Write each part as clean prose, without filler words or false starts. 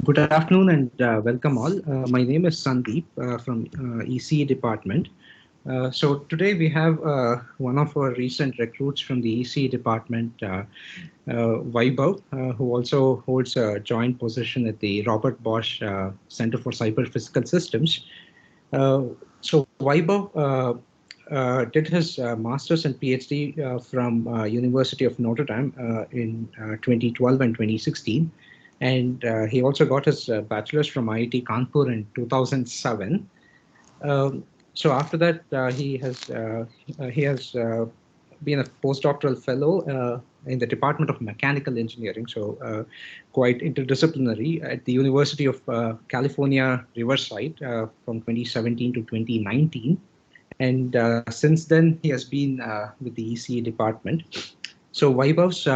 Good afternoon and welcome all. My name is Sandeep from ECE department. So today we have one of our recent recruits from the ECE department, Vaibhav, who also holds a joint position at the Robert Bosch Center for Cyber Physical Systems. So Vaibhav did his master's and PhD from University of Notre Dame in 2012 and 2016. And he also got his bachelor's from IIT Kanpur in 2007. So after that, he has been a postdoctoral fellow in the Department of Mechanical Engineering, so quite interdisciplinary at the University of California, Riverside from 2017 to 2019. And since then, he has been with the ECE department. So Vaibhav's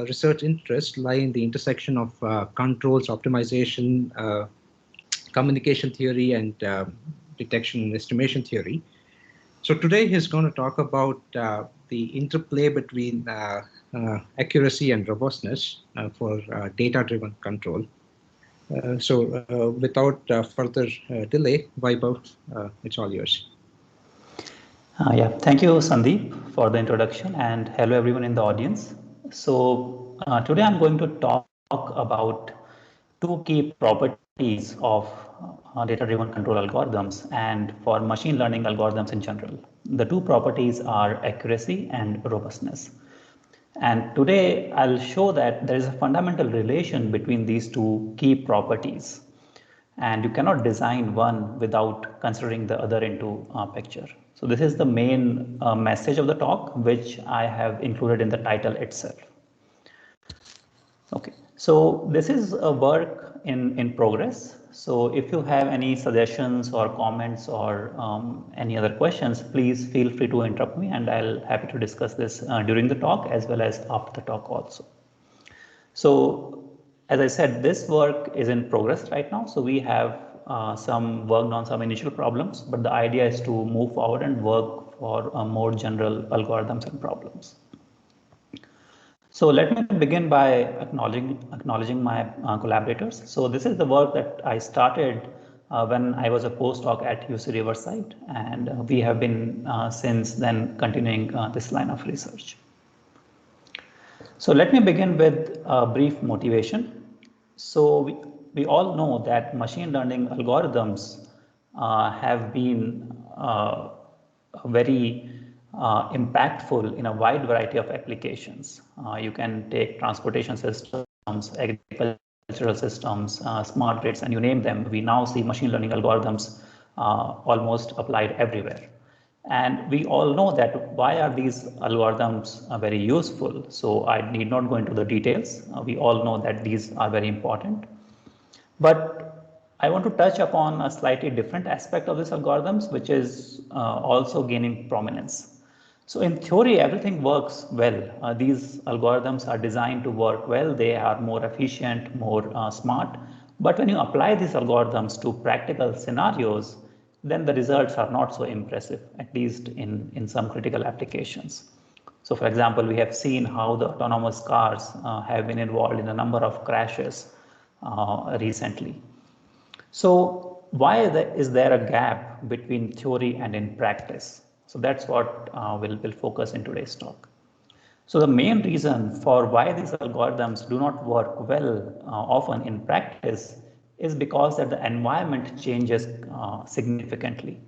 research interests lie in the intersection of controls, optimization, communication theory, and detection and estimation theory. So today he's going to talk about the interplay between accuracy and robustness for data-driven control. Without further delay, Vaibhav, it's all yours. Yeah, thank you, Sandeep, for the introduction, and hello everyone in the audience. So today I'm going to talk about two key properties of data-driven control algorithms and for machine learning algorithms in general. The two properties are accuracy and robustness. And today I'll show that there is a fundamental relation between these two key properties. And you cannot design one without considering the other into picture. So this is the main message of the talk, which I have included in the title itself. Okay, so this is a work in progress. So if you have any suggestions or comments or any other questions, please feel free to interrupt me and I'll happy to discuss this during the talk as well as after the talk also. So as I said, this work is in progress right now. So we have some worked on some initial problems, but the idea is to move forward and work for more general algorithms and problems. So let me begin by acknowledging my collaborators. So this is the work that I started when I was a postdoc at UC Riverside, and we have been since then continuing this line of research. So let me begin with a brief motivation. So we all know that machine learning algorithms have been very impactful in a wide variety of applications. You can take transportation systems, agricultural systems, smart grids, and you name them. We now see machine learning algorithms almost applied everywhere. And we all know that why are these algorithms very useful? So I need not go into the details. We all know that these are very important. But I want to touch upon a slightly different aspect of these algorithms, which is also gaining prominence. So in theory, everything works well. These algorithms are designed to work well. They are more efficient, more smart. But when you apply these algorithms to practical scenarios, then the results are not so impressive, at least in some critical applications. So for example, we have seen how the autonomous cars have been involved in a number of crashes recently. So why is there a gap between theory and in practice? So that's what we'll focus in today's talk. So the main reason for why these algorithms do not work well often in practice is because that the environment changes significantly.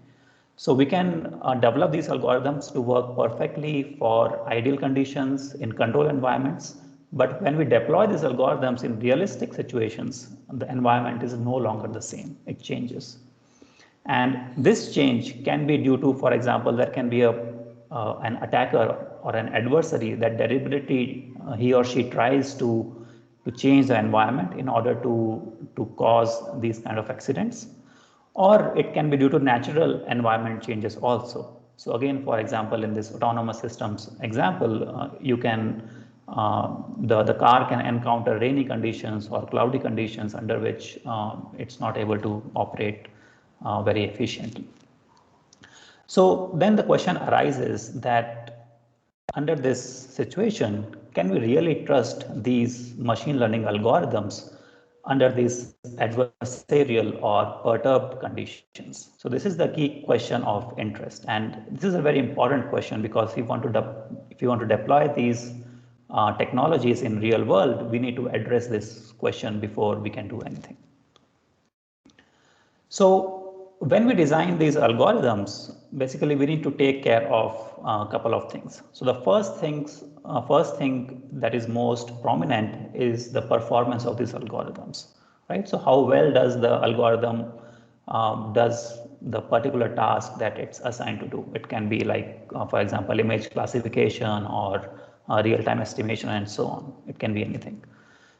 So we can develop these algorithms to work perfectly for ideal conditions in control environments. But when we deploy these algorithms in realistic situations, the environment is no longer the same, it changes. And this change can be due to, for example, there can be an attacker or an adversary that deliberately he or she tries to change the environment in order to cause these kind of accidents. Or it can be due to natural environment changes also. So again, for example, in this autonomous systems example, you can the car can encounter rainy conditions or cloudy conditions under which it's not able to operate very efficiently. So then the question arises that under this situation, can we really trust these machine learning algorithms under these adversarial or perturbed conditions. So this is the key question of interest, and this is a very important question because if you want to deploy these technologies in real world, we need to address this question before we can do anything. So when we design these algorithms, basically we need to take care of a couple of things. So the first thing that is most prominent is the performance of these algorithms, right? So how well does the algorithm does the particular task that it's assigned to do? It can be like, for example, image classification or real-time estimation and so on. It can be anything.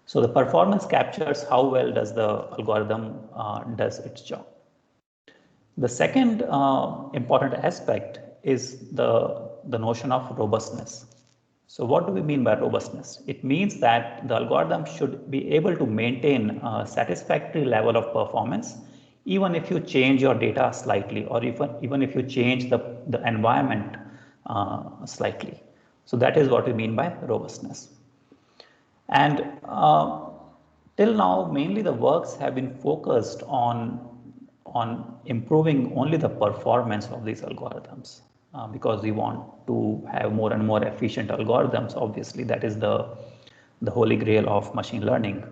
So the performance captures how well does the algorithm does its job. The second important aspect is the notion of robustness. So what do we mean by robustness? It means that the algorithm should be able to maintain a satisfactory level of performance even if you change your data slightly, or even if you change the environment slightly. So that is what we mean by robustness. And till now, mainly the works have been focused on improving only the performance of these algorithms because we want to have more and more efficient algorithms. Obviously, that is the holy grail of machine learning.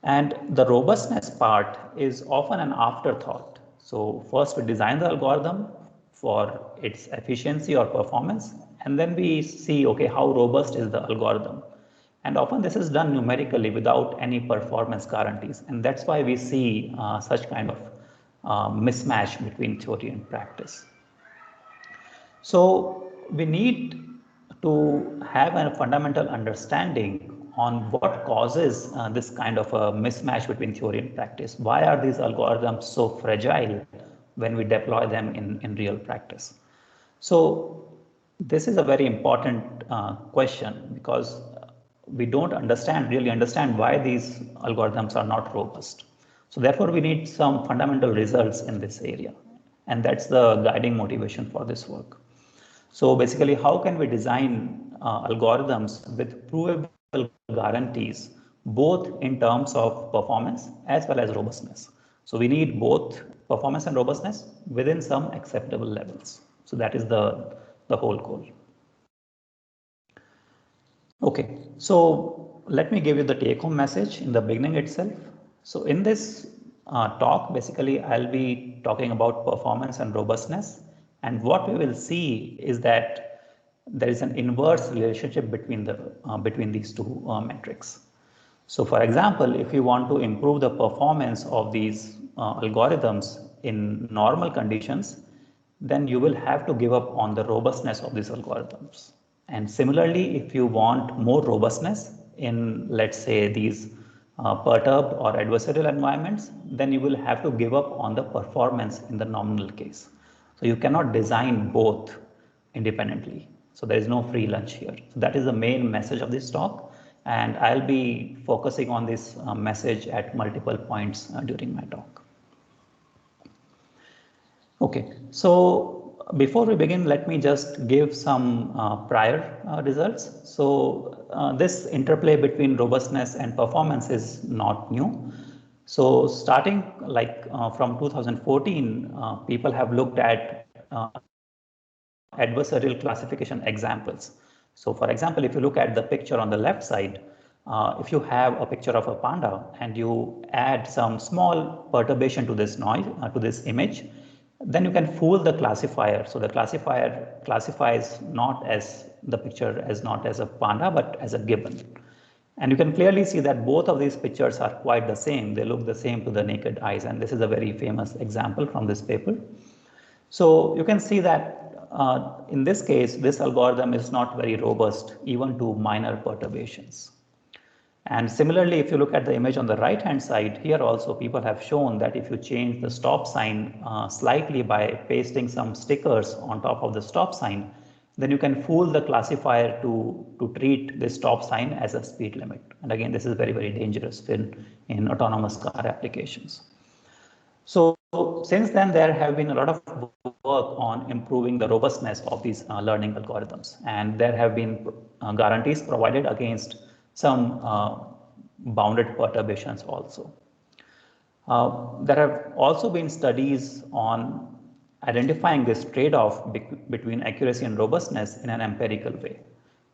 And the robustness part is often an afterthought. So first we design the algorithm for its efficiency or performance, and then we see, okay, how robust is the algorithm? And often this is done numerically without any performance guarantees. And that's why we see such kind of mismatch between theory and practice. So we need to have a fundamental understanding on what causes this kind of a mismatch between theory and practice. Why are these algorithms so fragile when we deploy them in real practice? So this is a very important question because we don't really understand why these algorithms are not robust. So therefore, we need some fundamental results in this area. And that's the guiding motivation for this work. So basically, how can we design algorithms with provable guarantees, both in terms of performance as well as robustness? So we need both performance and robustness within some acceptable levels. So that is the whole goal. Okay, so let me give you the take-home message in the beginning itself. So in this talk, basically, I'll be talking about performance and robustness. And what we will see is that there is an inverse relationship between these two metrics. So for example, if you want to improve the performance of these algorithms in normal conditions, then you will have to give up on the robustness of these algorithms. And similarly, if you want more robustness in, let's say, these perturbed or adversarial environments, then you will have to give up on the performance in the nominal case. So you cannot design both independently. So there is no free lunch here. So that is the main message of this talk. And I'll be focusing on this message at multiple points during my talk. Okay, so before we begin, let me just give some prior results. So this interplay between robustness and performance is not new. So starting from 2014, people have looked at adversarial classification examples. So for example, if you look at the picture on the left side, if you have a picture of a panda and you add some small perturbation to this noise, to this image, then you can fool the classifier. So the classifier classifies not as the picture as not as a panda, but as a gibbon. And you can clearly see that both of these pictures are quite the same. They look the same to the naked eyes. And this is a very famous example from this paper. So you can see that in this case, this algorithm is not very robust, even to minor perturbations. And similarly, if you look at the image on the right hand side, here also people have shown that if you change the stop sign slightly by pasting some stickers on top of the stop sign, then you can fool the classifier to treat this stop sign as a speed limit. And again, this is very, very dangerous in autonomous car applications. So since then, there have been a lot of work on improving the robustness of these learning algorithms. And there have been guarantees provided against some bounded perturbations also. There have also been studies on identifying this trade-off between accuracy and robustness in an empirical way.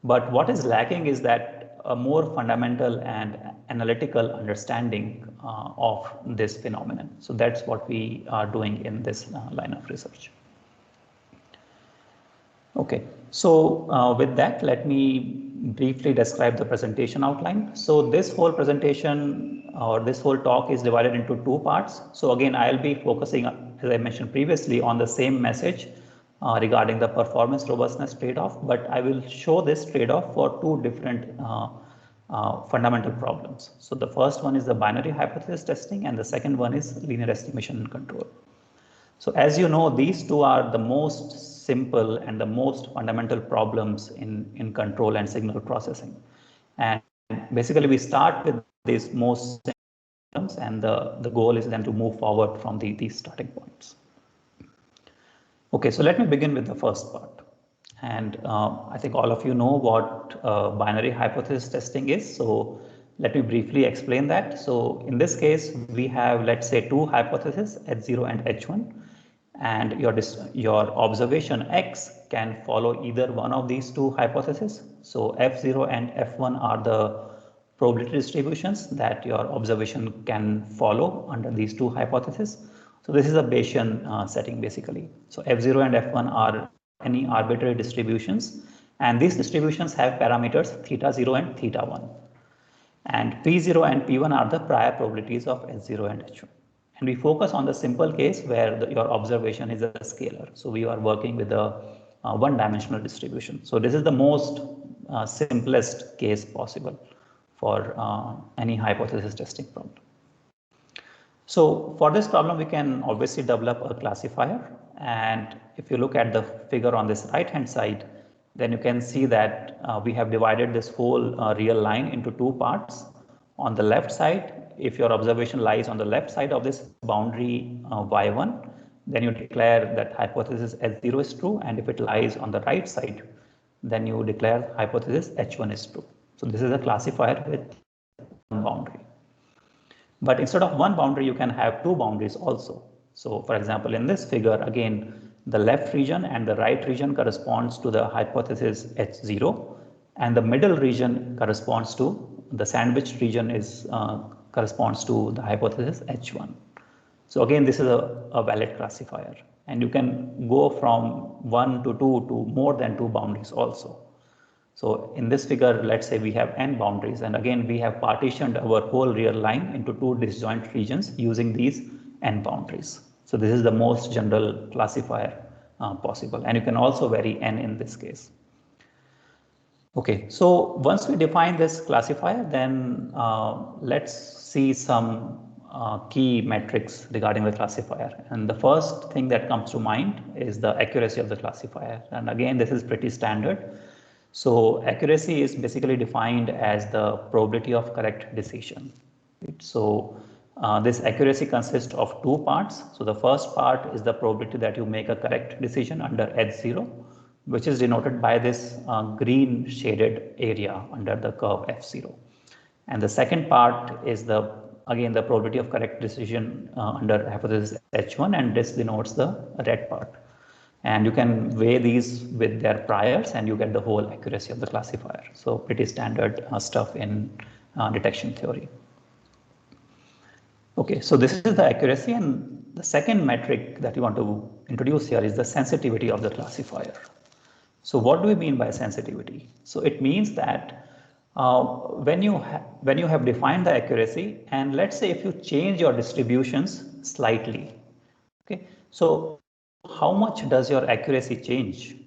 But what is lacking is that a more fundamental and analytical understanding of this phenomenon. So that's what we are doing in this line of research. Okay, so with that, let me briefly describe the presentation outline. So this whole presentation or this whole talk is divided into two parts. So again, I'll be focusing, as I mentioned previously, on the same message regarding the performance robustness trade-off, but I will show this trade-off for two different fundamental problems. So the first one is the binary hypothesis testing, and the second one is linear estimation and control. So as you know, these two are the most simple and the most fundamental problems in control and signal processing. And basically we start with these most simple problems, and the goal is then to move forward from these starting points. Okay, so let me begin with the first part. And I think all of you know what binary hypothesis testing is. So let me briefly explain that. So in this case, we have, let's say, two hypotheses, H0 and H1. And your observation X can follow either one of these two hypotheses. So F0 and F1 are the probability distributions that your observation can follow under these two hypotheses. So this is a Bayesian setting basically. So F0 and F1 are any arbitrary distributions, and these distributions have parameters θ0 and θ1. And P0 and P1 are the prior probabilities of H0 and H1. And we focus on the simple case where your observation is a scalar. So we are working with a one-dimensional distribution. So this is the most simplest case possible for any hypothesis testing problem. So for this problem, we can obviously develop a classifier. And if you look at the figure on this right-hand side, then you can see that we have divided this whole real line into two parts. On the left side, if your observation lies on the left side of this boundary y1, then you declare that hypothesis H0 is true. And if it lies on the right side, then you declare hypothesis H1 is true. So this is a classifier with one boundary. But instead of one boundary, you can have two boundaries also. So for example, in this figure, again, the left region and the right region corresponds to the hypothesis H0, and the middle region corresponds to the sandwiched region is corresponds to the hypothesis H1. So again, this is a valid classifier, and you can go from 1 to 2 to more than two boundaries also. So in this figure, let's say we have n boundaries, and again, we have partitioned our whole real line into two disjoint regions using these n boundaries. So this is the most general classifier possible, and you can also vary n in this case. Okay, so once we define this classifier, then let's see some key metrics regarding the classifier. And the first thing that comes to mind is the accuracy of the classifier. And again, this is pretty standard. So accuracy is basically defined as the probability of correct decision. Right? So this accuracy consists of two parts. So the first part is the probability that you make a correct decision under H0, which is denoted by this green shaded area under the curve F0. And the second part is again the probability of correct decision under hypothesis H1, and this denotes the red part. And you can weigh these with their priors and you get the whole accuracy of the classifier. So pretty standard stuff in detection theory. Okay, so this is the accuracy, and the second metric that you want to introduce here is the sensitivity of the classifier. So what do we mean by sensitivity? So it means that when you have defined the accuracy, and let's say if you change your distributions slightly, okay, so how much does your accuracy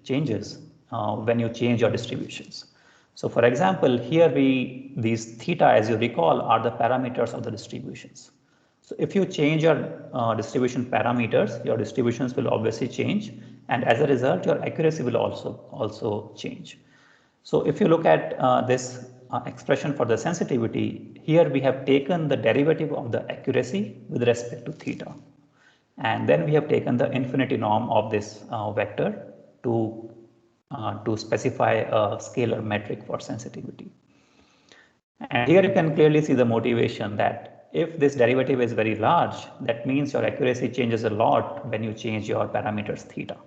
changes when you change your distributions? So for example, here these theta, as you recall, are the parameters of the distributions. So if you change your distribution parameters, your distributions will obviously change, and as a result, your accuracy will also change. So if you look at this expression for the sensitivity, here we have taken the derivative of the accuracy with respect to theta. And then we have taken the infinity norm of this vector to specify a scalar metric for sensitivity. And here you can clearly see the motivation that if this derivative is very large, that means your accuracy changes a lot when you change your parameters theta.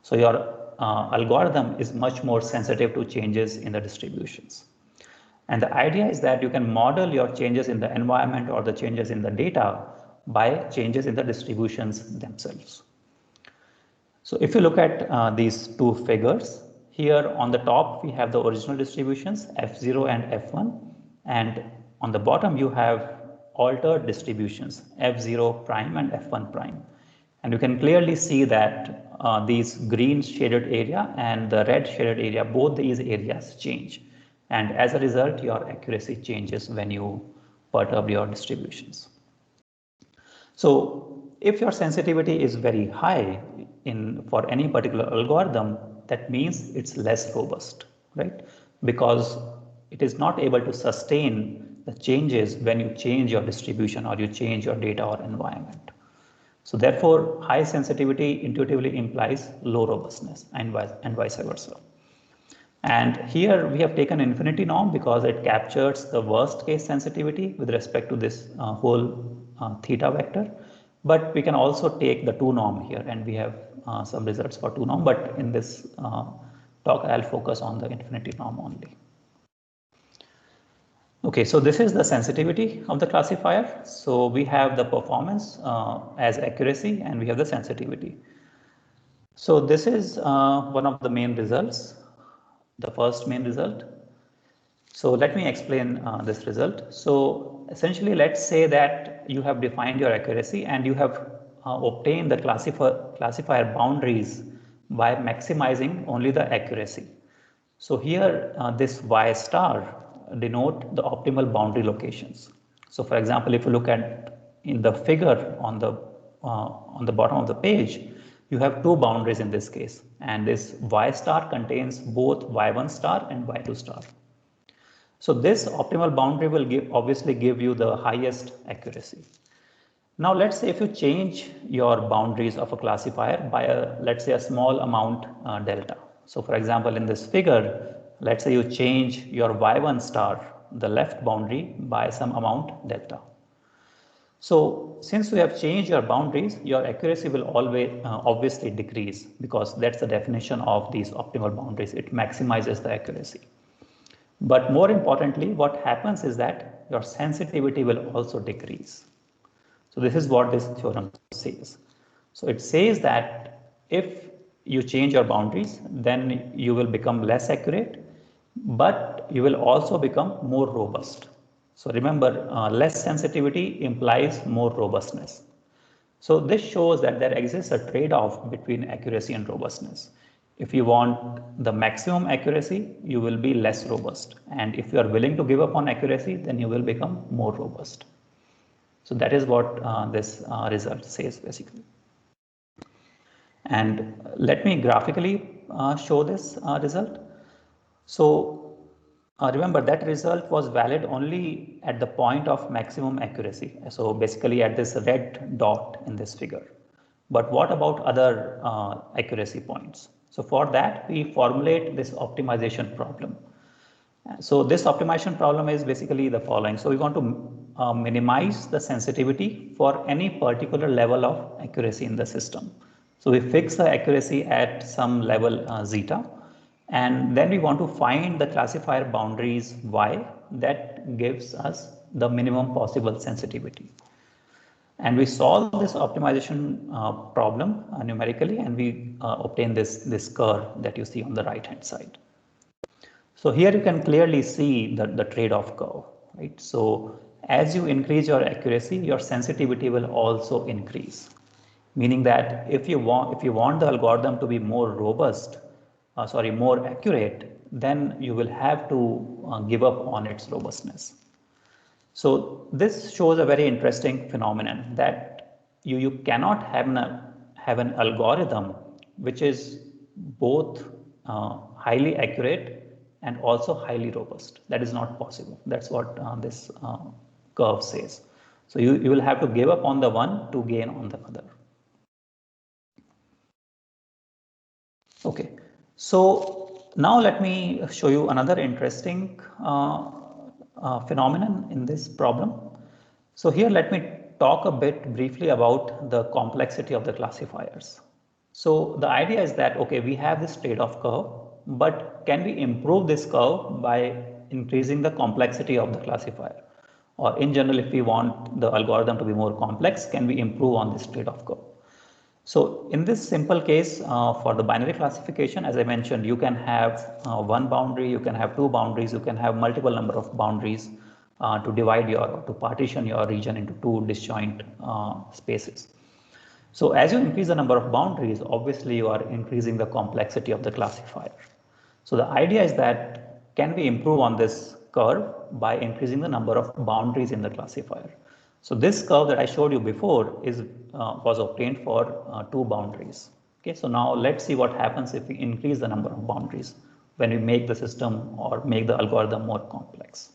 So your algorithm is much more sensitive to changes in the distributions. And the idea is that you can model your changes in the environment or the changes in the data by changes in the distributions themselves. So if you look at these two figures, here on the top we have the original distributions F0 and F1, and on the bottom you have altered distributions F0 prime and F1 prime. And you can clearly see that these green shaded area and the red shaded area, both these areas change. And as a result, your accuracy changes when you perturb your distributions. So if your sensitivity is very high for any particular algorithm, that means it's less robust, right? Because it is not able to sustain the changes when you change your distribution or you change your data or environment. So therefore, high sensitivity intuitively implies low robustness and vice versa. And here we have taken infinity norm because it captures the worst case sensitivity with respect to this whole theta vector. But we can also take the 2 norm here, and we have some results for 2 norm. But in this talk, I'll focus on the infinity norm only. Okay, so this is the sensitivity of the classifier. So we have the performance as accuracy, and we have the sensitivity. So this is one of the main results, the first main result. So let me explain this result. So essentially, let's say that you have defined your accuracy and you have obtained the classifier boundaries by maximizing only the accuracy. So here this Y star denote the optimal boundary locations. So for example, if you look at in the figure on the bottom of the page, you have 2 boundaries in this case, and this Y star contains both Y1 star and Y2 star. So this optimal boundary will obviously give you the highest accuracy. Now let's say if you change your boundaries of a classifier by let's say a small amount delta. So for example, in this figure, let's say you change your Y1 star, the left boundary, by some amount delta. So since you have changed your boundaries, your accuracy will always obviously decrease, because that's the definition of these optimal boundaries. It maximizes the accuracy. But more importantly, what happens is that your sensitivity will also decrease. So this is what this theorem says. So it says that if you change your boundaries, then you will become less accurate, but you will also become more robust. So remember, less sensitivity implies more robustness. So this shows that there exists a trade-off between accuracy and robustness. If you want the maximum accuracy, you will be less robust. And if you are willing to give up on accuracy, then you will become more robust. So that is what this result says basically. And let me graphically show this result. So remember that result was valid only at the point of maximum accuracy. So basically at this red dot in this figure. But what about other accuracy points? So for that, we formulate this optimization problem. So this optimization problem is basically the following. So we want to minimize the sensitivity for any particular level of accuracy in the system. So we fix the accuracy at some level zeta, and then we want to find the classifier boundaries Y that gives us the minimum possible sensitivity. And we solve this optimization problem numerically, and we obtain this curve that you see on the right hand side. So here you can clearly see the trade-off curve, right? So as you increase your accuracy, your sensitivity will also increase, meaning that if you want the algorithm to be more robust, more accurate, then you will have to give up on its robustness. So this shows a very interesting phenomenon that you cannot have an algorithm which is both highly accurate and also highly robust. That is not possible. That's what this curve says. So you will have to give up on the one to gain on the other. Okay, so now let me show you another interesting phenomenon in this problem. So here let me talk a bit briefly about the complexity of the classifiers. So the idea is that, okay, we have this trade-off curve, but can we improve this curve by increasing the complexity of the classifier? Or in general, if we want the algorithm to be more complex, can we improve on this trade-off curve? So in this simple case, for the binary classification, as I mentioned, you can have one boundary, you can have two boundaries, you can have multiple number of boundaries to divide to partition your region into two disjoint spaces. So as you increase the number of boundaries, obviously you are increasing the complexity of the classifier. So the idea is that can we improve on this curve by increasing the number of boundaries in the classifier? So this curve that I showed you before was obtained for two boundaries. Okay, so now let's see what happens if we increase the number of boundaries when we make the system or make the algorithm more complex.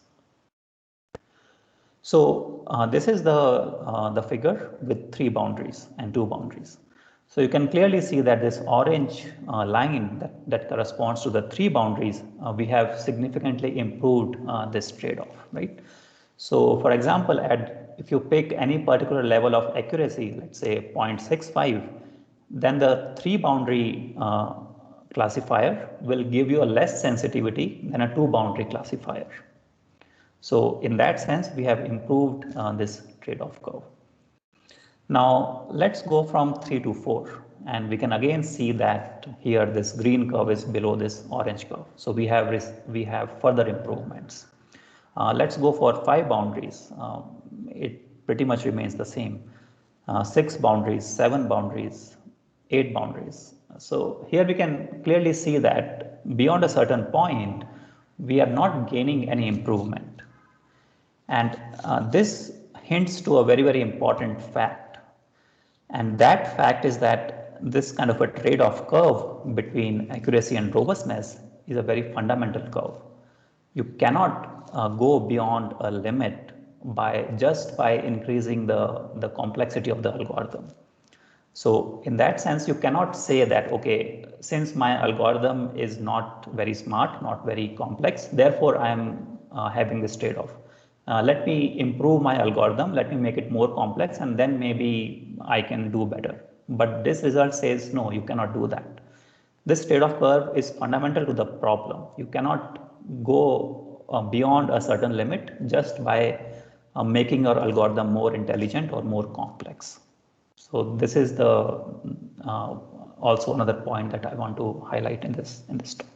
So this is the figure with three boundaries and two boundaries. So you can clearly see that this orange line that corresponds to the three boundaries, we have significantly improved this trade-off, right? So for example, if you pick any particular level of accuracy, let's say 0.65, then the three boundary classifier will give you a less sensitivity than a two boundary classifier. So in that sense, we have improved this trade-off curve. Now let's go from 3 to 4, and we can again see that here this green curve is below this orange curve. So we have further improvements. Let's go for 5 boundaries. It pretty much remains the same. 6 boundaries, 7 boundaries, 8 boundaries. So here we can clearly see that beyond a certain point, we are not gaining any improvement. And this hints to a very, very important fact. And that fact is that this kind of a trade-off curve between accuracy and robustness is a very fundamental curve. You cannot go beyond a limit by increasing the complexity of the algorithm. So in that sense, you cannot say that, okay, since my algorithm is not very smart, not very complex, therefore I am having this trade-off. Let me improve my algorithm, let me make it more complex, and then maybe I can do better. But this result says, no, you cannot do that. This trade-off curve is fundamental to the problem. You cannot go beyond a certain limit just by making your algorithm more intelligent or more complex. So this is the also another point that I want to highlight in this talk.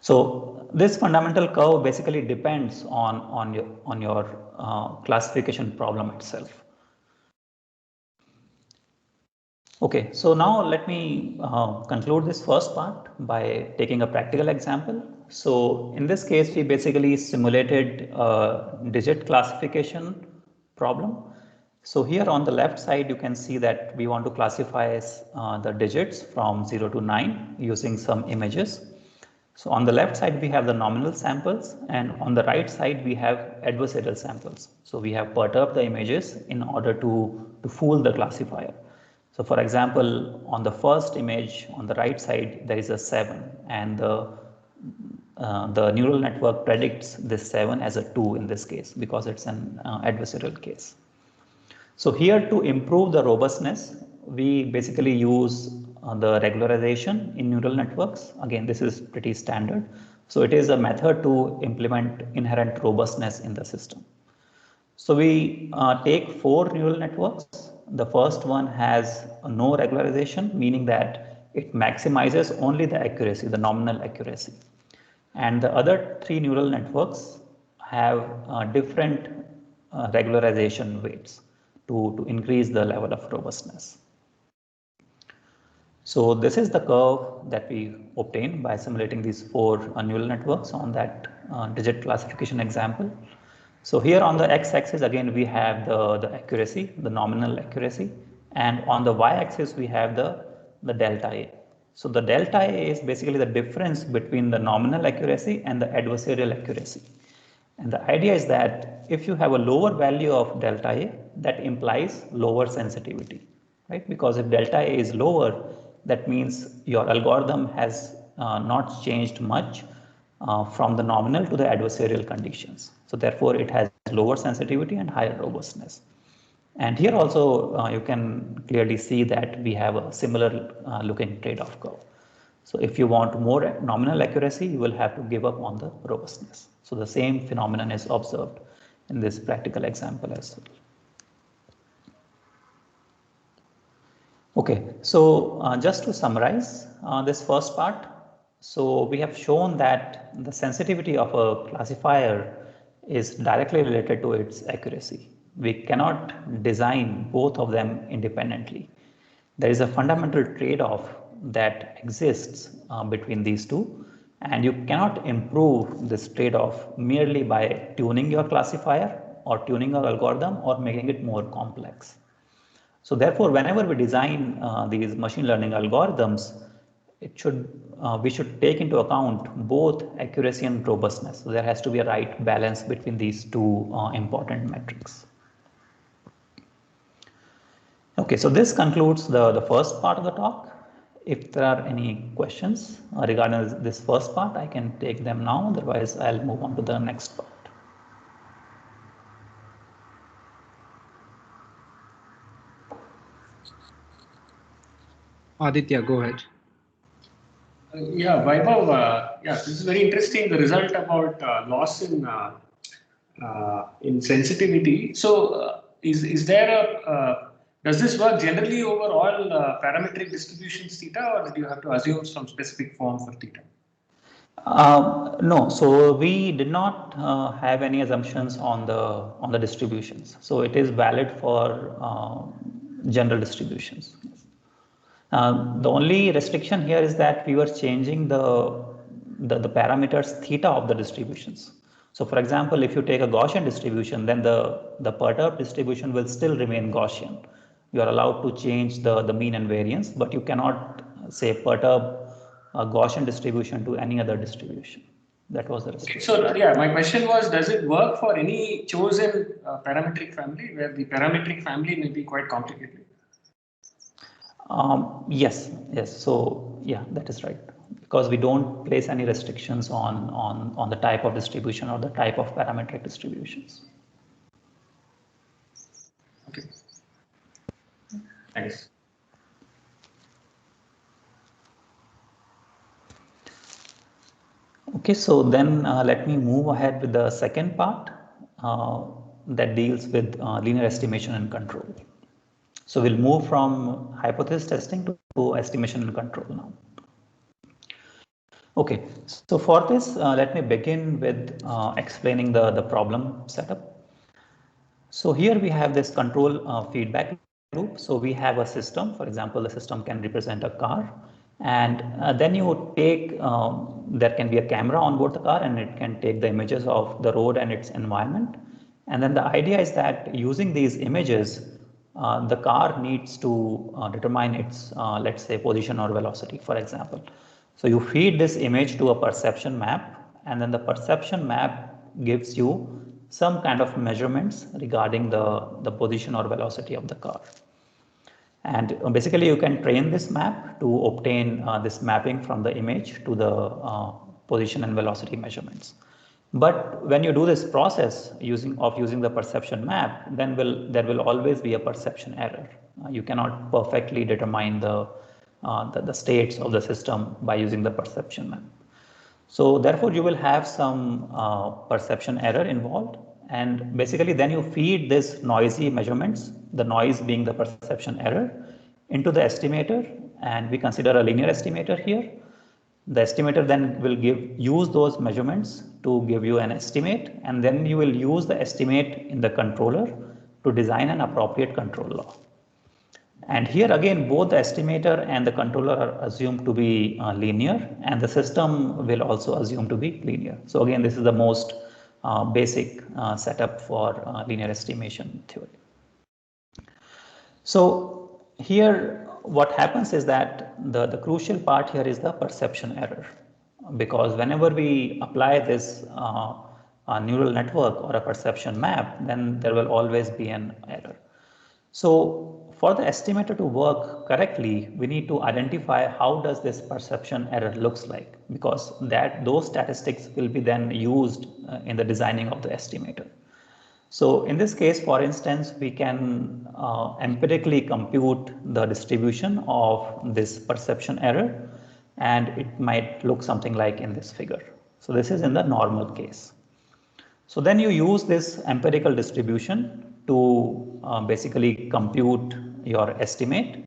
So this fundamental curve basically depends on your classification problem itself. Okay, so now let me conclude this first part by taking a practical example. So in this case, we basically simulated a digit classification problem. So here on the left side, you can see that we want to classify the digits from 0 to 9 using some images. So on the left side, we have the nominal samples, and on the right side, we have adversarial samples. So we have perturbed the images in order to fool the classifier. So for example, on the first image on the right side, there is a 7, and the neural network predicts this 7 as a 2 in this case because it's an adversarial case. So here to improve the robustness, we basically use the regularization in neural networks. Again, this is pretty standard. So it is a method to implement inherent robustness in the system. So we take 4 neural networks. The first one has no regularization, meaning that it maximizes only the accuracy, the nominal accuracy. And the other 3 neural networks have different regularization weights to increase the level of robustness. So this is the curve that we obtained by simulating these 4 neural networks on that digit classification example. So here on the x-axis, again, we have the accuracy, the nominal accuracy, and on the y-axis, we have the delta A. So the delta A is basically the difference between the nominal accuracy and the adversarial accuracy. And the idea is that if you have a lower value of delta A, that implies lower sensitivity, right? Because if delta A is lower, that means your algorithm has not changed much from the nominal to the adversarial conditions. So therefore, it has lower sensitivity and higher robustness. And here also, you can clearly see that we have a similar looking trade-off curve. So if you want more nominal accuracy, you will have to give up on the robustness. So the same phenomenon is observed in this practical example as well. Okay, so just to summarize this first part, so we have shown that the sensitivity of a classifier is directly related to its accuracy. We cannot design both of them independently. There is a fundamental trade-off that exists between these two, and you cannot improve this trade-off merely by tuning your classifier or tuning your algorithm or making it more complex. So therefore, whenever we design these machine learning algorithms, we should take into account both accuracy and robustness. So there has to be a right balance between these two important metrics. Okay, so this concludes the first part of the talk. If there are any questions regarding this first part, I can take them now. Otherwise, I'll move on to the next part. Aditya, go ahead. Yeah, Vaibhav, yeah, this is very interesting. The result about loss in sensitivity. So, is there a does this work generally over all parametric distributions theta, or did you have to assume some specific form for theta? No, so we did not have any assumptions on the distributions. So it is valid for general distributions. The only restriction here is that we were changing the parameters theta of the distributions. So for example, if you take a Gaussian distribution, then the perturbed distribution will still remain Gaussian. You are allowed to change the mean and variance, but you cannot say perturb a Gaussian distribution to any other distribution. That was the restriction. Okay, so yeah, my question was, does it work for any chosen parametric family where the parametric family may be quite complicated? Yes. So yeah, that is right. Because we don't place any restrictions on the type of distribution or the type of parametric distributions. Okay. Thanks. Okay, so then let me move ahead with the second part that deals with linear estimation and control. So we'll move from hypothesis testing to estimation and control now. Okay, so for this, let me begin with explaining the problem setup. So here we have this control feedback loop. So we have a system, for example, the system can represent a car, and then you take, there can be a camera on board the car and it can take the images of the road and its environment. And then the idea is that using these images, the car needs to determine its, let's say, position or velocity, for example. So you feed this image to a perception map, and then the perception map gives you some kind of measurements regarding the position or velocity of the car. And basically you can train this map to obtain this mapping from the image to the position and velocity measurements. But when you do this process using the perception map, then there will always be a perception error. You cannot perfectly determine the states of the system by using the perception map. So therefore you will have some perception error involved, and basically then you feed this noisy measurements, the noise being the perception error, into the estimator, and we consider a linear estimator here. The estimator then will use those measurements to give you an estimate, and then you will use the estimate in the controller to design an appropriate control law. And here again, both the estimator and the controller are assumed to be linear, and the system will also assume to be linear. So again, this is the most basic setup for linear estimation theory. So here what happens is that the crucial part here is the perception error, because whenever we apply this neural network or a perception map, then there will always be an error. So for the estimator to work correctly, we need to identify how does this perception error looks like, because those statistics will be then used in the designing of the estimator. So in this case, for instance, we can empirically compute the distribution of this perception error, and it might look something like in this figure. So this is in the normal case. So then you use this empirical distribution to basically compute your estimate.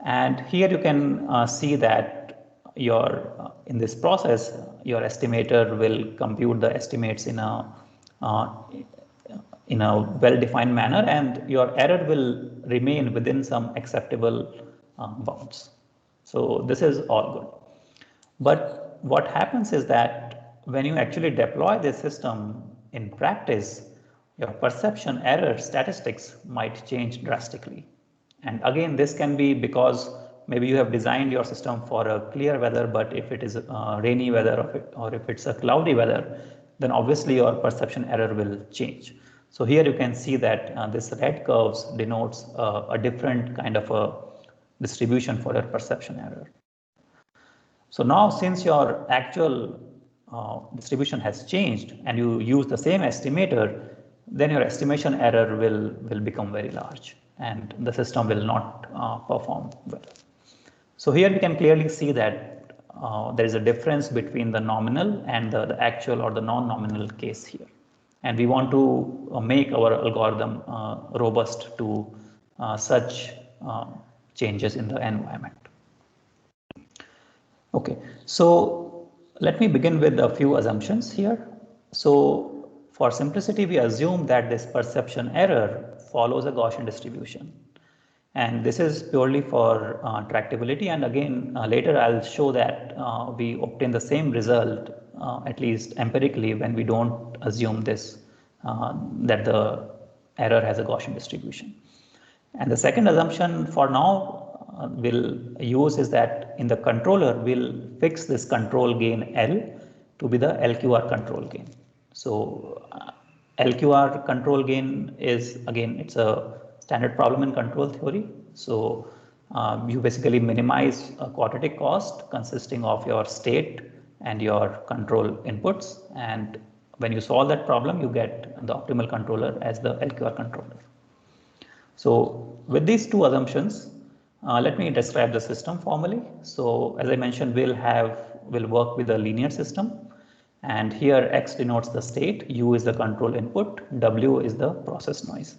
And here you can see that in this process, your estimator will compute the estimates in a well-defined manner, and your error will remain within some acceptable bounds. So this is all good. But what happens is that when you actually deploy this system in practice, your perception error statistics might change drastically. And again, this can be because maybe you have designed your system for a clear weather, but if it is rainy weather or if it's a cloudy weather, then obviously your perception error will change. So here you can see that this red curves denotes a different kind of a distribution for your perception error. So now since your actual distribution has changed and you use the same estimator, then your estimation error will become very large and the system will not perform well. So here we can clearly see that there is a difference between the nominal and the actual or the non-nominal case here. And we want to make our algorithm robust to such changes in the environment. Okay, so let me begin with a few assumptions here. So for simplicity, we assume that this perception error follows a Gaussian distribution. And this is purely for tractability. And again, later I'll show that we obtain the same result, at least empirically, when we don't assume this, that the error has a Gaussian distribution. And the second assumption for now we'll use is that in the controller, we'll fix this control gain L to be the LQR control gain. So LQR control gain is, again, it's a standard problem in control theory. So you basically minimize a quadratic cost consisting of your state and your control inputs. And when you solve that problem, you get the optimal controller as the LQR controller. So with these two assumptions, let me describe the system formally. So as I mentioned, we'll work with a linear system. And here X denotes the state, U is the control input, W is the process noise.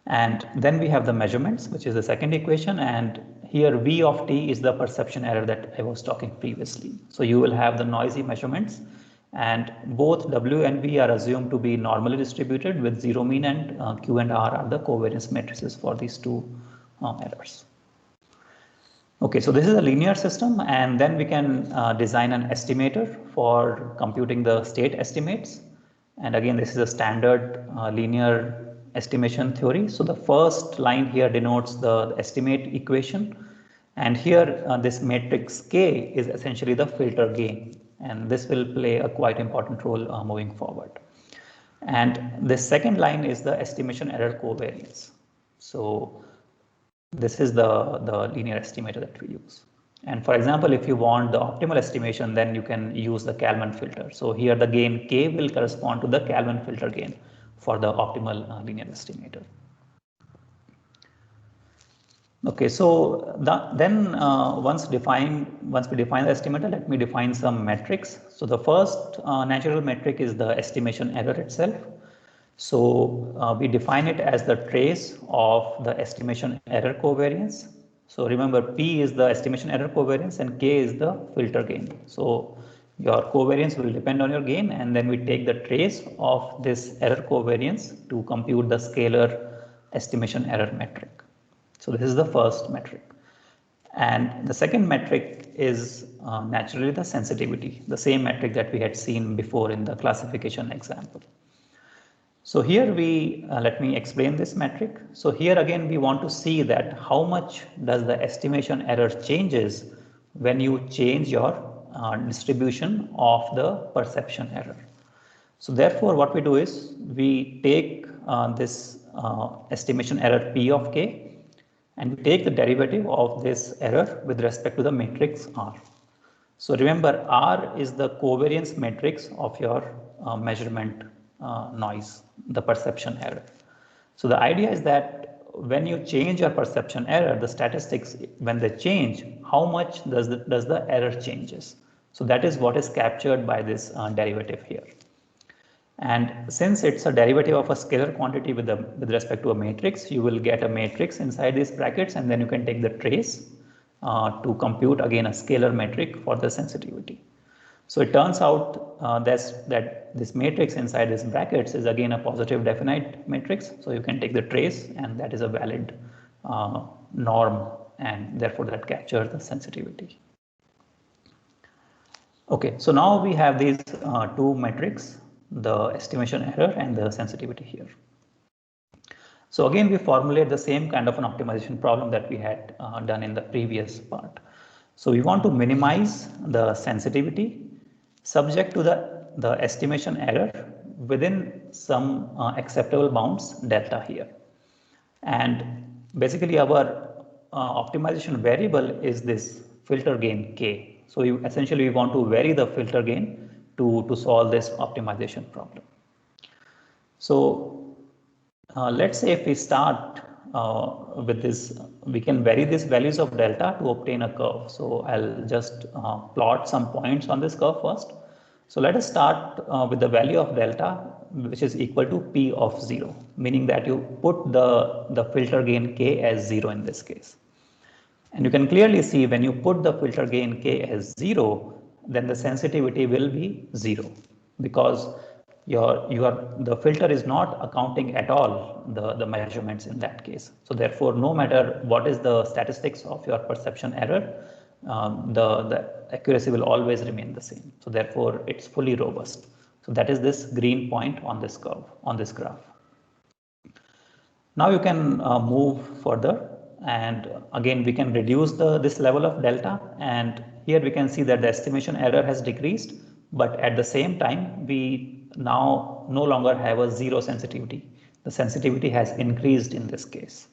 And then we have the measurements, which is the second equation. And here V of t is the perception error that I was talking previously. So you will have the noisy measurements, and both W and V are assumed to be normally distributed with zero mean, and Q and R are the covariance matrices for these two errors. Okay, so this is a linear system, and then we can design an estimator for computing the state estimates. And again, this is a standard linear estimation theory. So the first line here denotes the estimate equation, and here this matrix K is essentially the filter gain, and this will play a quite important role moving forward. And the second line is the estimation error covariance. So this is the linear estimator that we use. And for example, if you want the optimal estimation, then you can use the Kalman filter. So here the gain K will correspond to the Kalman filter gain for the optimal linear estimator. Okay, so then once we define the estimator, let me define some metrics. So the first natural metric is the estimation error itself. So we define it as the trace of the estimation error covariance. So remember, P is the estimation error covariance and K is the filter gain. So your covariance will depend on your gain, and then we take the trace of this error covariance to compute the scalar estimation error metric. So this is the first metric. And the second metric is naturally the sensitivity, the same metric that we had seen before in the classification example. So here let me explain this metric. So here again, we want to see that how much does the estimation error changes when you change your distribution of the perception error. So therefore, what we do is we take this estimation error P of K, and we take the derivative of this error with respect to the matrix R. So remember, R is the covariance matrix of your measurement noise, the perception error. So the idea is that when you change your perception error, the statistics, when they change, how much does the error changes? So that is what is captured by this derivative here. And since it's a derivative of a scalar quantity with respect to a matrix, you will get a matrix inside these brackets, and then you can take the trace to compute again a scalar metric for the sensitivity. So it turns out that this matrix inside these brackets is again a positive definite matrix. So you can take the trace, and that is a valid norm, and therefore that captures the sensitivity. Okay, so now we have these two metrics, the estimation error and the sensitivity here. So again, we formulate the same kind of an optimization problem that we had done in the previous part. So we want to minimize the sensitivity subject to the estimation error within some acceptable bounds delta here. And basically our optimization variable is this filter gain K. So essentially we want to vary the filter gain to solve this optimization problem. So let's say if we start with this, we can vary these values of delta to obtain a curve. So I'll just plot some points on this curve first. So let us start with the value of delta, which is equal to P of 0, meaning that you put the filter gain K as 0 in this case. And you can clearly see when you put the filter gain K as 0, then the sensitivity will be 0, because the filter is not accounting at all the measurements in that case. So therefore, no matter what is the statistics of your perception error, the accuracy will always remain the same. So therefore, it's fully robust. So that is this green point on this curve, on this graph. Now you can move further, and again we can reduce this level of delta, and here we can see that the estimation error has decreased, but at the same time we now no longer have a 0 sensitivity. The sensitivity has increased in this case.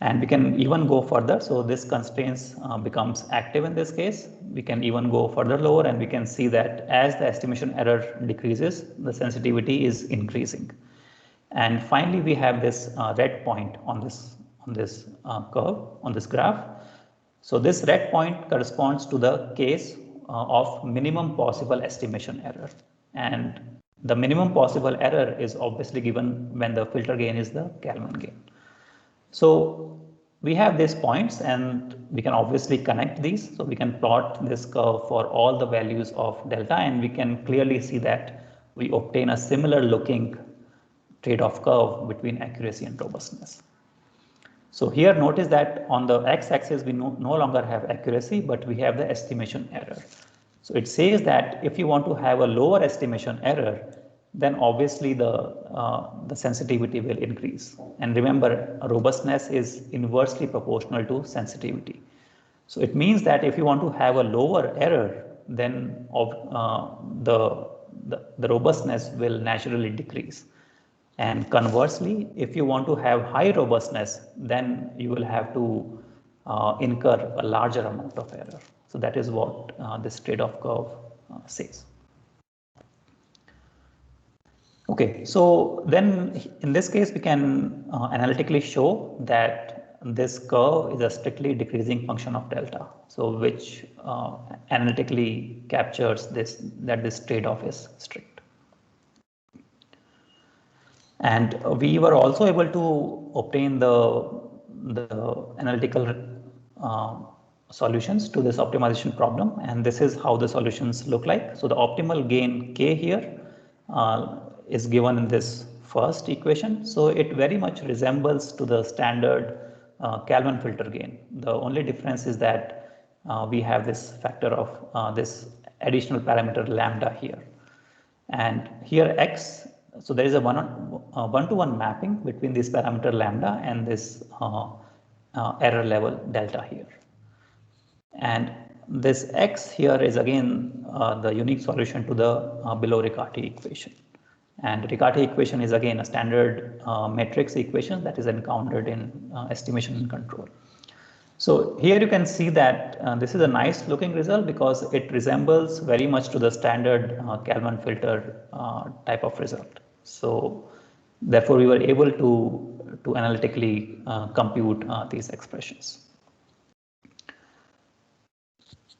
And we can even go further. So this constraints becomes active in this case. We can even go further lower, and we can see that as the estimation error decreases, the sensitivity is increasing. And finally, we have this red point on this curve, on this graph. So this red point corresponds to the case of minimum possible estimation error. And the minimum possible error is obviously given when the filter gain is the Kalman gain. So we have these points, and we can obviously connect these. So we can plot this curve for all the values of delta, and we can clearly see that we obtain a similar looking trade-off curve between accuracy and robustness. So here notice that on the x-axis we no longer have accuracy, but we have the estimation error. So it says that if you want to have a lower estimation error, then obviously the sensitivity will increase. And remember, robustness is inversely proportional to sensitivity. So it means that if you want to have a lower error, then the robustness will naturally decrease. And conversely, if you want to have high robustness, then you will have to incur a larger amount of error. So that is what this trade-off curve says. Okay, so then in this case, we can analytically show that this curve is a strictly decreasing function of delta. So which analytically captures that this trade-off is strict. And we were also able to obtain the analytical solutions to this optimization problem, and this is how the solutions look like. So the optimal gain K here is given in this first equation. So it very much resembles to the standard Kalman filter gain. The only difference is that we have this factor of this additional parameter lambda here, and here x. So there is a one-to-one mapping between this parameter lambda and this error level delta here. And this x here is again the unique solution to the below Riccati equation. And Riccati equation is again a standard matrix equation that is encountered in estimation and control. So here you can see that this is a nice looking result because it resembles very much to the standard Kalman filter type of result. So therefore we were able to analytically compute these expressions.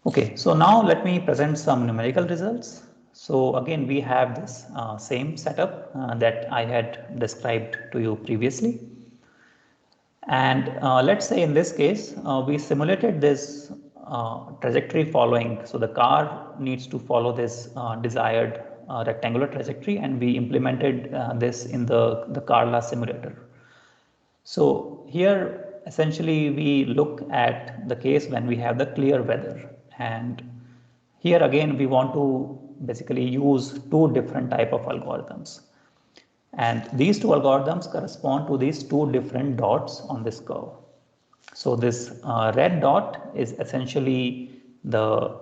Okay, so now let me present some numerical results. So again, we have this same setup that I had described to you previously. And let's say in this case, we simulated this trajectory following. So the car needs to follow this desired rectangular trajectory, and we implemented this in the Carla simulator. So here essentially we look at the case when we have the clear weather, and here again we want to basically use two different type of algorithms, and these two algorithms correspond to these two different dots on this curve. So this red dot is essentially the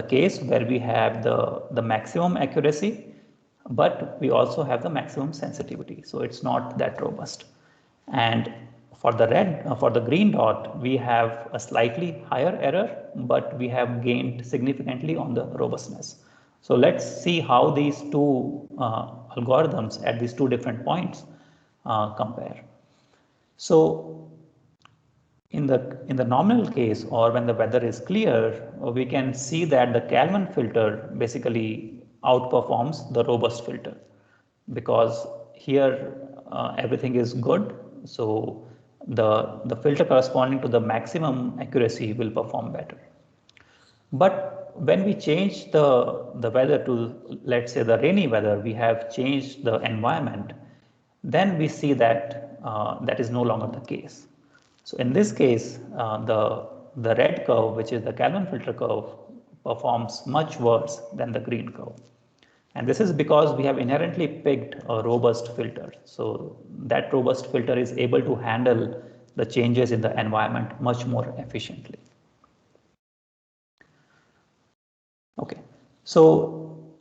case where we have the maximum accuracy, but we also have the maximum sensitivity, so it's not that robust. And for the green dot, we have a slightly higher error, but we have gained significantly on the robustness. So let's see how these two algorithms at these two different points compare. So in the nominal case, or when the weather is clear, we can see that the Kalman filter basically outperforms the robust filter, because here everything is good. So the filter corresponding to the maximum accuracy will perform better. But when we change the weather to, let's say, the rainy weather, we have changed the environment, then we see that that is no longer the case. So in this case, the red curve, which is the Kalman filter curve, performs much worse than the green curve. And this is because we have inherently picked a robust filter. So that robust filter is able to handle the changes in the environment much more efficiently. Okay, so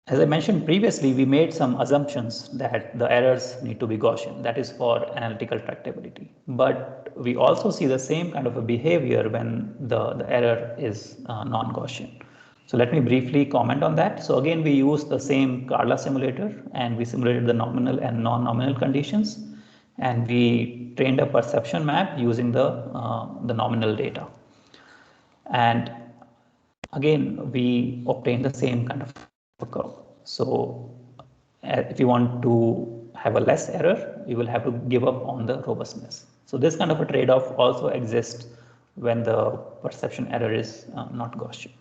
as I mentioned previously, we made some assumptions that the errors need to be Gaussian. That is for analytical tractability. But we also see the same kind of a behavior when the error is non-Gaussian. So let me briefly comment on that. So again, we used the same Carla simulator, and we simulated the nominal and non-nominal conditions, and we trained a perception map using the nominal data. And again, we obtained the same kind of a curve. So if you want to have a less error, you will have to give up on the robustness. So this kind of a trade-off also exists when the perception error is not Gaussian.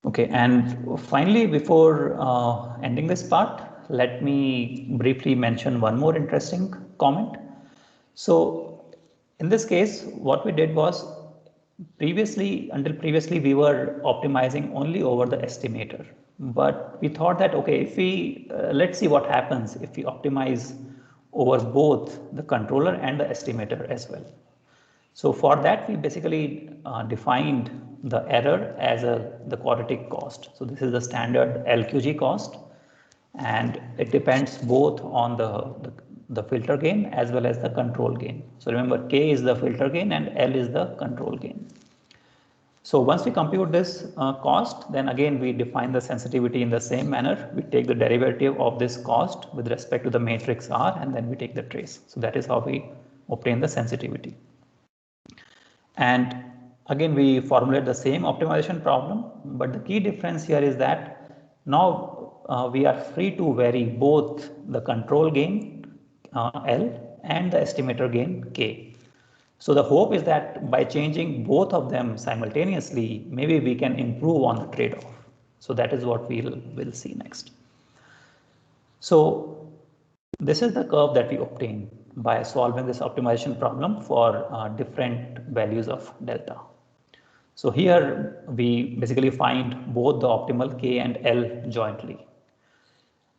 Okay, and finally, before ending this part, let me briefly mention one more interesting comment. So in this case, what we did was, until previously we were optimizing only over the estimator, but we thought that, okay, if we let's see what happens if we optimize over both the controller and the estimator as well. So for that, we basically defined the error as the quadratic cost. So this is the standard LQG cost, and it depends both on the filter gain as well as the control gain. So remember, K is the filter gain and L is the control gain. So once we compute this cost, then again we define the sensitivity in the same manner. We take the derivative of this cost with respect to the matrix R, and then we take the trace. So that is how we obtain the sensitivity. And again, we formulate the same optimization problem, but the key difference here is that now we are free to vary both the control gain L and the estimator gain K. So the hope is that by changing both of them simultaneously, maybe we can improve on the trade-off. So that is what we'll see next. So this is the curve that we obtain by solving this optimization problem for different values of delta. So here we basically find both the optimal K and L jointly.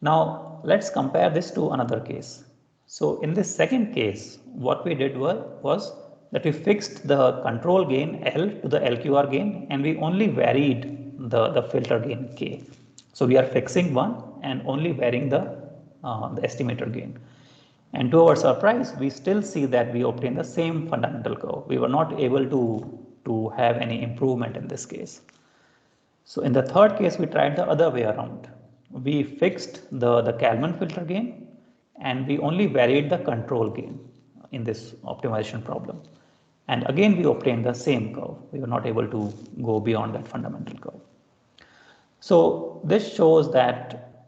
Now let's compare this to another case. So in this second case, what we did was that we fixed the control gain L to the LQR gain, and we only varied the filter gain k. So we are fixing one and only varying the estimator gain. And to our surprise, we still see that we obtain the same fundamental curve. We were not able to have any improvement in this case. So in the third case, we tried the other way around. We fixed the Kalman filter gain and we only varied the control gain in this optimization problem. And again, we obtained the same curve. We were not able to go beyond that fundamental curve. So this shows that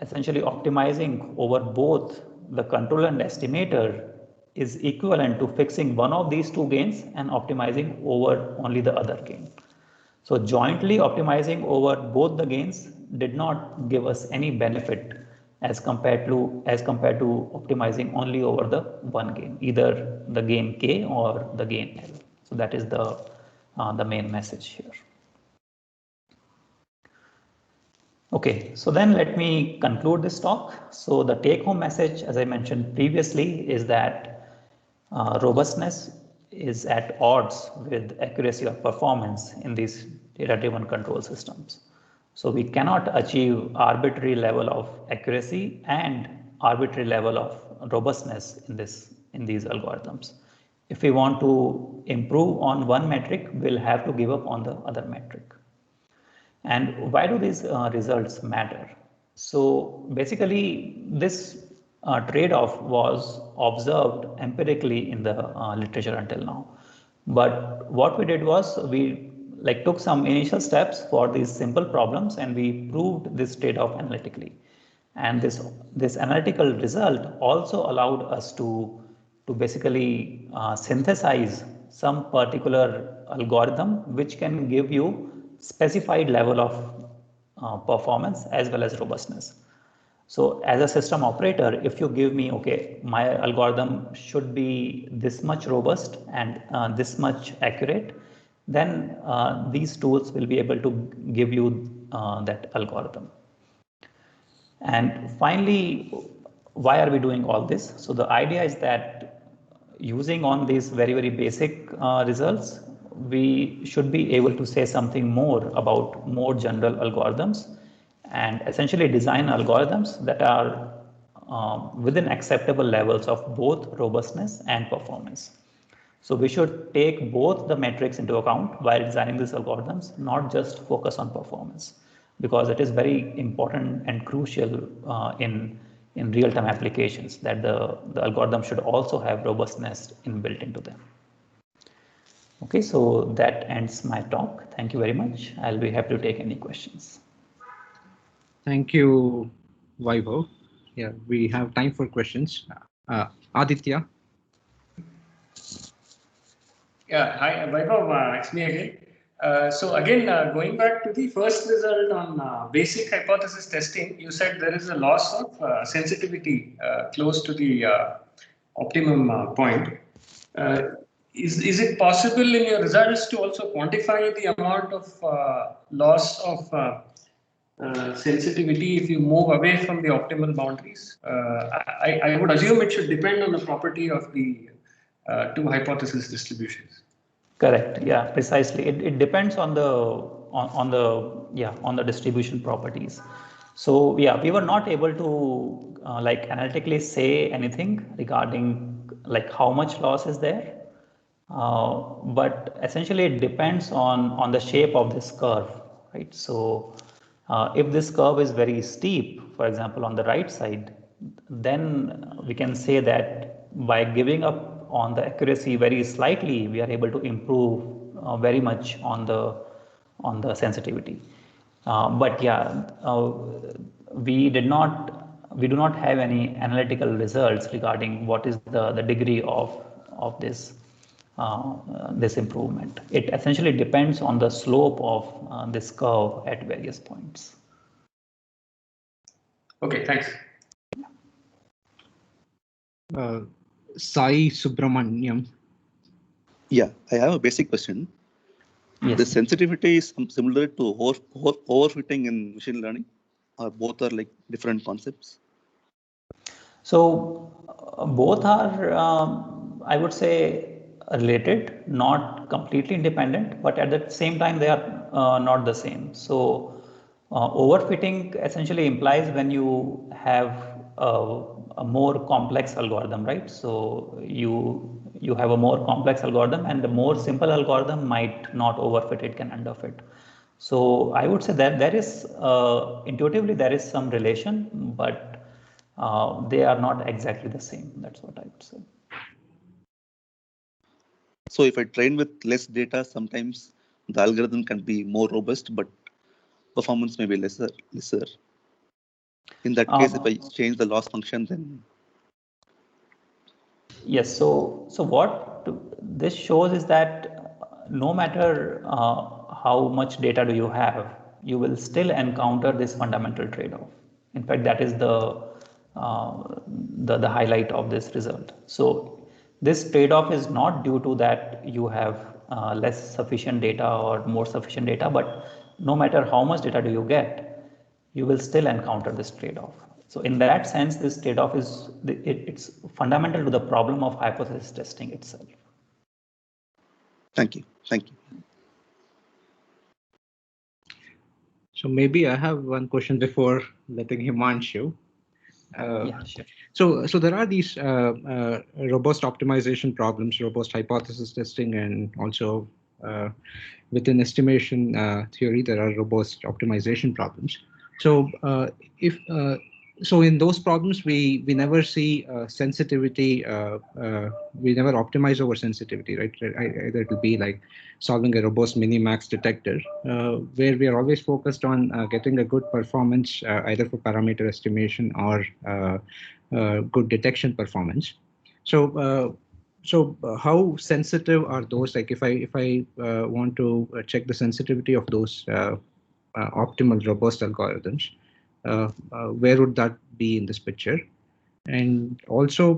essentially optimizing over both the control and estimator is equivalent to fixing one of these two gains and optimizing over only the other gain. So jointly optimizing over both the gains did not give us any benefit as compared to optimizing only over the one gain, either the gain k or the gain L. So that is the main message here. Okay, so then let me conclude this talk. So the take-home message, as I mentioned previously, is that robustness is at odds with accuracy of performance in these data-driven control systems. So we cannot achieve arbitrary level of accuracy and arbitrary level of robustness in these algorithms. If we want to improve on one metric, we'll have to give up on the other metric. And why do these results matter? So basically, this trade-off was observed empirically in the literature until now. But what we did was we took some initial steps for these simple problems and we proved this trade-off analytically. And this analytical result also allowed us to basically synthesize some particular algorithm which can give you specified level of performance as well as robustness. So as a system operator, if you give me, okay, my algorithm should be this much robust and this much accurate, then these tools will be able to give you that algorithm. And finally, why are we doing all this? So the idea is that using on these very, very basic results, we should be able to say something more about more general algorithms and essentially design algorithms that are within acceptable levels of both robustness and performance. So we should take both the metrics into account while designing these algorithms, not just focus on performance, because it is very important and crucial in real-time applications that the algorithm should also have robustness inbuilt into them. Okay, so that ends my talk. Thank you very much. I'll be happy to take any questions. Thank you, Vaibhav. Yeah, we have time for questions. Aditya. Yeah, hi, Vaibhav, it's me again. So again, going back to the first result on basic hypothesis testing, you said there is a loss of sensitivity close to the optimum point. Is it possible in your results to also quantify the amount of loss of sensitivity if you move away from the optimal boundaries? I would assume it should depend on the property of the two hypothesis distributions. Correct. Yeah, precisely. It depends on the distribution properties. So yeah, we were not able to analytically say anything regarding how much loss is there. But essentially it depends on the shape of this curve, right? So if this curve is very steep, for example, on the right side, then we can say that by giving up on the accuracy very slightly, we are able to improve very much on the sensitivity. But yeah, we do not have any analytical results regarding what is the degree of this improvement. It essentially depends on the slope of this curve at various points. Okay, thanks. Sai Subramaniam. Yeah, I have a basic question. Yes. The sensitivity is similar to overfitting in machine learning, or both are different concepts? So both are, I would say, related, not completely independent, but at the same time they are not the same. So overfitting essentially implies when you have a more complex algorithm, right? So you have a more complex algorithm, and the more simple algorithm might not overfit, it can underfit. So I would say that there is intuitively there is some relation, but they are not exactly the same. That's what I would say. So if I train with less data, sometimes the algorithm can be more robust, but performance may be lesser. In that case, if I change the loss function, then yes. So what this shows is that no matter how much data do you have, you will still encounter this fundamental trade-off. In fact, that is the highlight of this result. So this trade-off is not due to that you have less sufficient data or more sufficient data, but no matter how much data do you get, you will still encounter this trade-off. So in that sense, this trade-off is it's fundamental to the problem of hypothesis testing itself. thank you. So maybe I have one question before letting Himanshu. Yeah, sure. So there are these robust optimization problems, robust hypothesis testing, and also within estimation theory, there are robust optimization problems. So so in those problems, we never see sensitivity. We never optimize over sensitivity, right? Either it will be like solving a robust minimax detector, where we are always focused on getting a good performance, either for parameter estimation or good detection performance. So how sensitive are those? Like if I want to check the sensitivity of those optimal robust algorithms, where would that be in this picture? And also,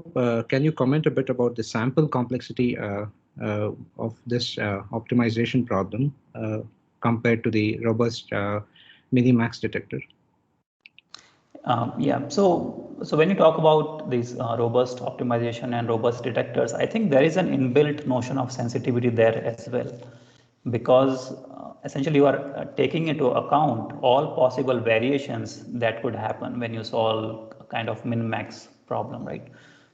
can you comment a bit about the sample complexity of this optimization problem compared to the robust minimax detector? Yeah, so when you talk about these robust optimization and robust detectors, I think there is an inbuilt notion of sensitivity there as well, because essentially you are taking into account all possible variations that could happen when you solve a kind of min-max problem, right?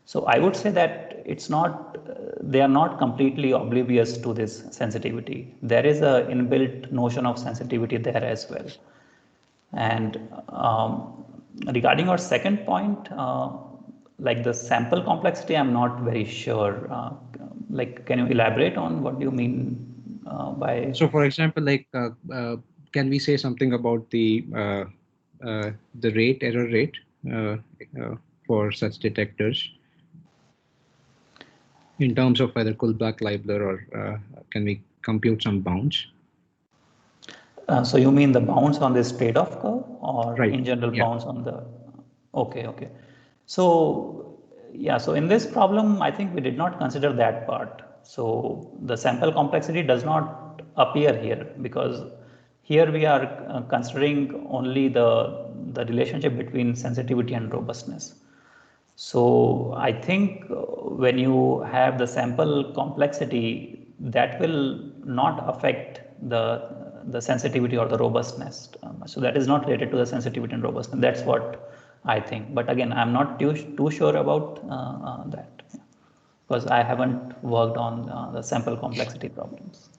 So I would say that it's not, they are not completely oblivious to this sensitivity. There is a inbuilt notion of sensitivity there as well. And regarding our second point, like the sample complexity, I'm not very sure. Like, can you elaborate on what you mean by? So, for example, like, can we say something about the error rate for such detectors in terms of either Kullback-Leibler, or can we compute some bounds? So you mean the bounds on this trade-off curve, or right. in general bounds on the? Okay. So yeah, so in this problem, I think we did not consider that part. So the sample complexity does not appear here, because here we are considering only the relationship between sensitivity and robustness. So I think when you have the sample complexity, that will not affect the sensitivity or the robustness. So that is not related to the sensitivity and robustness. That's what I think. But again, I'm not too sure about that, because I haven't worked on the sample complexity problems.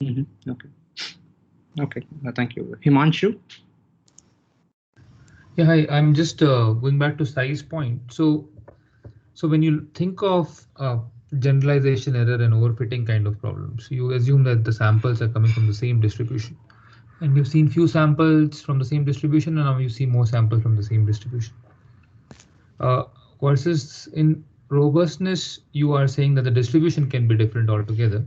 Mm-hmm. Okay. Thank you. Himanshu? Yeah, hi. I'm just going back to Sai's point. So when you think of generalization error and overfitting kind of problems, you assume that the samples are coming from the same distribution. And you've seen few samples from the same distribution, and now you see more samples from the same distribution. Versus in robustness, you are saying that the distribution can be different altogether.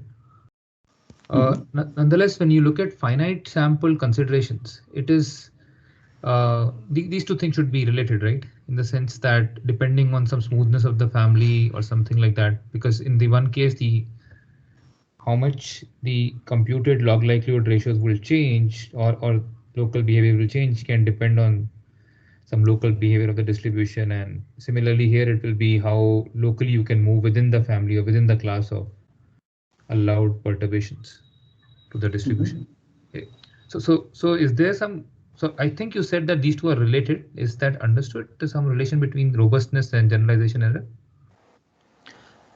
Nonetheless, when you look at finite sample considerations, it is these two things should be related, right? In the sense that depending on some smoothness of the family or something like that, because in the one case, how much the computed log likelihood ratios will change or local behavior will change can depend on some local behavior of the distribution. And similarly here, it will be how locally you can move within the family or within the class of allowed perturbations to the distribution. Okay. So is there some? So I think you said that these two are related. Is that understood? There's some relation between robustness and generalization error?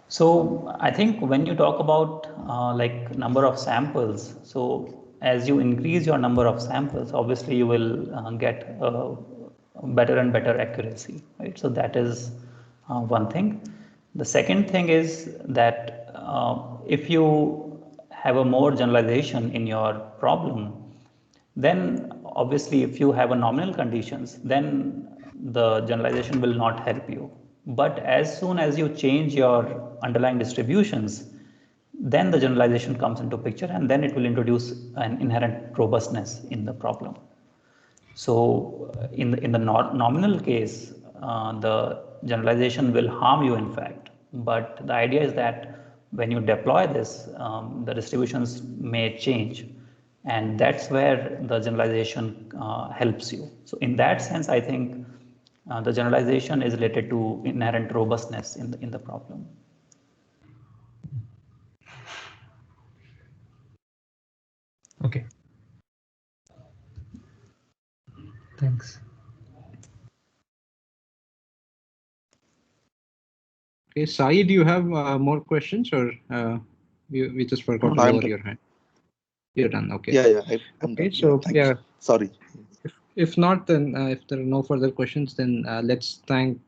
So I think when you talk about like number of samples, so as you increase your number of samples, obviously you will get better and better accuracy, right? So that is one thing. The second thing is that if you have a more generalization in your problem, then obviously if you have a nominal conditions, then the generalization will not help you. But as soon as you change your underlying distributions, then the generalization comes into picture, and then it will introduce an inherent robustness in the problem. So in the nominal case, the generalization will harm you in fact, but the idea is that when you deploy this, the distributions may change, and that's where the generalization helps you. So in that sense, I think the generalization is related to inherent robustness in the problem. Okay. Thanks. Okay, Sai, do you have more questions, or we just forgot to lower your hand? You're done. Okay. Yeah, I'm okay. done. So yeah. Sorry. If not, then if there are no further questions, then let's thank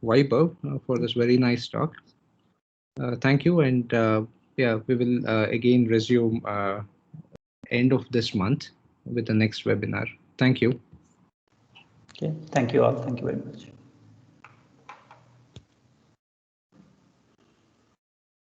Vaibhav for this very nice talk. Thank you, and yeah, we will again resume end of this month with the next webinar. Thank you. Okay. Thank you all. Thank you very much.